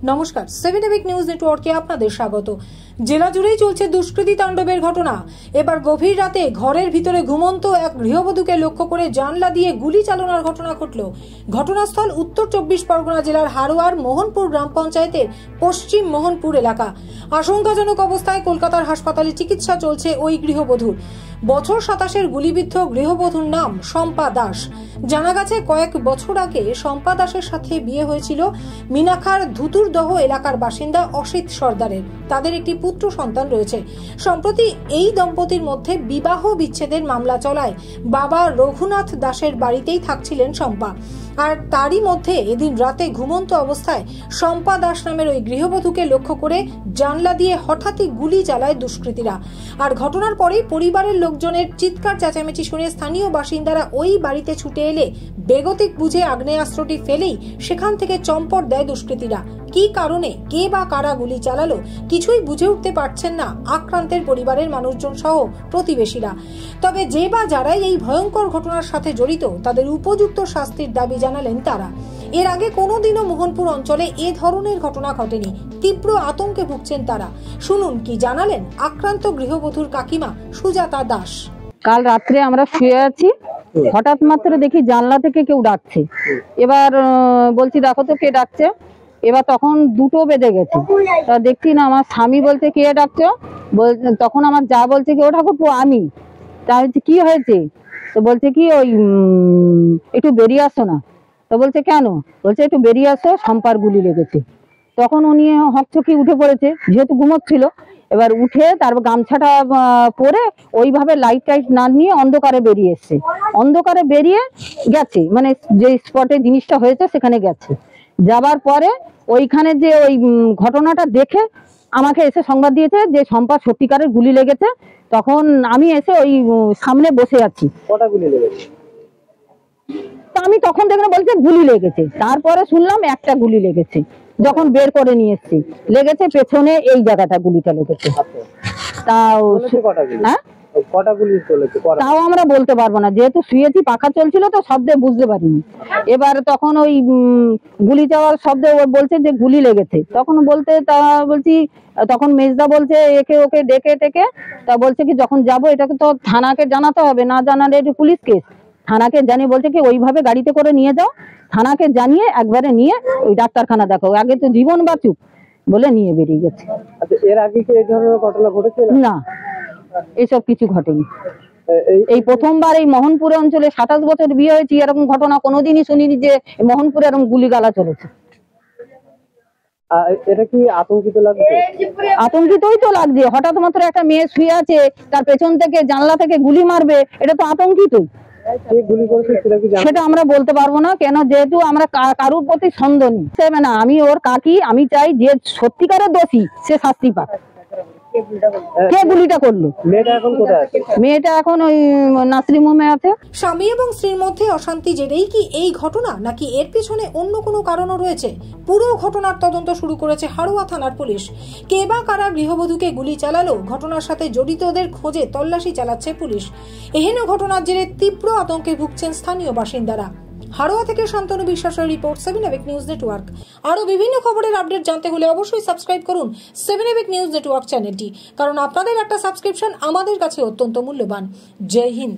নমস্কার, 7 EPIC news নেটওয়ার্কে আপনাদের স্বাগত। জেলা জুড়েই চলছে দুষ্কৃতী তাণ্ডবের ঘটনা। এবার গভীর রাতে ঘরের ভিতরে ঘুমন্ত এক গৃহবধূকে লক্ষ্য করে জানলা দিয়ে গুলি চালানোর ঘটনা ঘটল। ঘটনাস্থল উত্তর 24 পরগনা জেলার হারোয়ার মোহনপুর গ্রাম পঞ্চায়েতের পশ্চিম মোহনপুর এলাকা। আশঙ্কাজনক অবস্থায় কলকাতার হাসপাতালে চিকিৎসা চলছে ওই গৃহবধূর। বছর 27-এর গুলিবিদ্ধ গৃহবধূর নাম শম্পা দাস। জানা গেছে কয়েক বছর আগে শম্পা দাসের সাথে বিয়ে হয়েছিল মিনাখার ধুতুরদহ এলাকার বাসিন্দা অসিত সর্দারের। তাদের একটি পুত্র সন্তান রয়েছে। সম্প্রতি এই দম্পতির মধ্যে বিবাহ বিচ্ছেদের মামলা চলায় বাবা রঘুনাথ দাসের বাড়িতেই থাকছিলেন শম্পা। আর তারই মধ্যে এদিন রাতে ঘুমন্ত অবস্থায় শম্পা দাস নামের ওই গৃহবধূকে লক্ষ্য করে জানলা দিয়ে হঠাৎই গুলি চালায় দুষ্কৃতীরা। আর ঘটনার পরেই পরিবারের লোকজনের চিৎকার চেঁচামেচি শুনে স্থানীয় বাসিন্দারা ওই বাড়িতে ছুটে এলে বেগতিক বুঝে আগ্নেয়াস্ত্রটি ফেলেই সেখান থেকে চম্পট দেয় দুষ্কৃতীরা। কি কারণে, কে বা কারা গুলি চালালো কিছুই বুঝে উঠতে পারছেন না আক্রান্তের পরিবারের মানুষজন সহ প্রতিবেশীরা। তবে যে বা যারাই এই ভয়ঙ্কর ঘটনার সাথে জড়িত তাদের উপযুক্ত শাস্তির দাবি জানালেন তারা। এর আগে কোনোদিনও মোহনপুর অঞ্চলে এ ধরনের ঘটনা ঘটেনি। তীব্র আতঙ্কে ভুগছেন তারা। শুনুন কি জানালেন আক্রান্ত গৃহবধূর কাকিমা সুজাতা দাস। কাল রাত্রে আমরা শুয়ে আছি, হঠাৎ মাত্র দেখি জানলা থেকে কেউ ডাকছে। এবার বলছি দেখো তো কে ডাকছে। এবার তখন 2টো বেজে গেছে, তা দেখছি না, আমার স্বামী বলছে কে ডাকছো। তখন আমার যা বলছে কি ও ঠাকুরপো আমি। তা হচ্ছে কি হয়েছে, তো বলছে কি ওই একটু বেরিয়ে আসো না। তো বলছে কেন, বলছে একটু বেরিয়ে আসো, শম্পার গুলি লেগেছে। তখন উনি হকচকি উঠে পড়েছে, যেহেতু ঘুমোচ্ছিল। এবার উঠে তারপর গামছাটা পরে ওইভাবে লাইট টাইট না নিয়ে অন্ধকারে বেরিয়ে এসছে। অন্ধকারে বেরিয়ে গেছে, মানে যে স্পটে জিনিসটা হয়েছে সেখানে গেছে। যাবার পরে ওইখানে যে ওই ঘটনাটা দেখে আমাকে এসে সংবাদ দিয়েছে যে শম্পা সত্যিকারের গুলি লেগেছে। তখন আমি এসে ওই সামনে বসে আছি। কটা গুলি লেগেছে? তা আমি তখন দেখলাম বলছে গুলি লেগেছে, তারপরে শুনলাম একটা গুলি লেগেছে। যখন বের করে নিয়ে এসছি লেগেছে পেছনে এই জায়গাটা গুলিটা লেগেছে। তাও হ্যাঁ তাও আমরা বলতে পারবো না, যেহেতু শুয়েছি, পাখা চলছিল তো শব্দে বুঝতে পারিনি। এবার তখন ওই গুলি যাওয়ার শব্দে বলছে যে গুলি লেগেছে। তখন বলতে তা বলছি, তখন মেজদা বলছে একে ওকে ডেকে টেকে, তা বলছে কি যখন যাবো এটাকে তো থানাকে জানাতে হবে, না জানালে এটা পুলিশ কেস। থানাকে জানিয়ে বলছে কি ওইভাবে গাড়িতে করে নিয়ে যাও, থানাকে জানিয়ে একবারে নিয়ে ওই ডাক্তারখানা দেখো, আগে তো জীবন বাঁচুক বলে নিয়ে বেরিয়ে গেছে। এর আগে কি এই ধরনের ঘটনা ঘটেছে? না, এসব কিছু ঘটেনি। এই প্রথমবার এই মোহনপুর অঞ্চলে 27 বছর বিয়ে হয়েছে, এরকম ঘটনা কোনোদিনই শুনিনি যে মোহনপুরে এরকম গুলিগালা চলেছে। এটা কি আতঙ্কিত লাগছে? আতঙ্কিতই তো লাগছে, হঠাৎ মাত্র একটা মেয়ে শুয়ে আছে, তার পেছন থেকে জানলা থেকে গুলি মারবে, এটা তো আতঙ্কিতই। সেটা আমরা বলতে পারবো না, কেন যেহেতু আমরা কারুর প্রতি সন্দেহ নেই না। আমি ওর কাকি, আমি চাই যে সত্যিকারের দোষী সে শাস্তি পাক। কে গুলিটা করলো? মেয়েটা এখন ওই নার্সিং হোমে আছে। স্বামী এবং স্ত্রীর মধ্যে অশান্তি জেরেই কি এই ঘটনা, নাকি এর পিছনে অন্য কোনো কারণও রয়েছে? পুরো ঘটনার তদন্ত শুরু করেছে হারোয়া থানার পুলিশ। কে বা কারা গৃহবধূকে গুলি চালালো, ঘটনার সাথে জড়িতদের খোঁজে তল্লাশি চালাচ্ছে পুলিশ। এহেন ঘটনার জেরে তীব্র আতঙ্কে ভুগছেন স্থানীয় বাসিন্দারা। হারোয়া থেকে শান্তনু বিশ্বাসের রিপোর্ট, 7 এবিক নিউজ নেটওয়ার্ক। আরো বিভিন্ন খবরের আপডেট জানতে হলে অবশ্যই সাবস্ক্রাইব করুন 7 এবিক নিউজ নেটওয়ার্ক চ্যানেলটি, কারণ আপনাদের একটা সাবস্ক্রিপশন আমাদের কাছে অত্যন্ত মূল্যবান। জয় হিন্দ।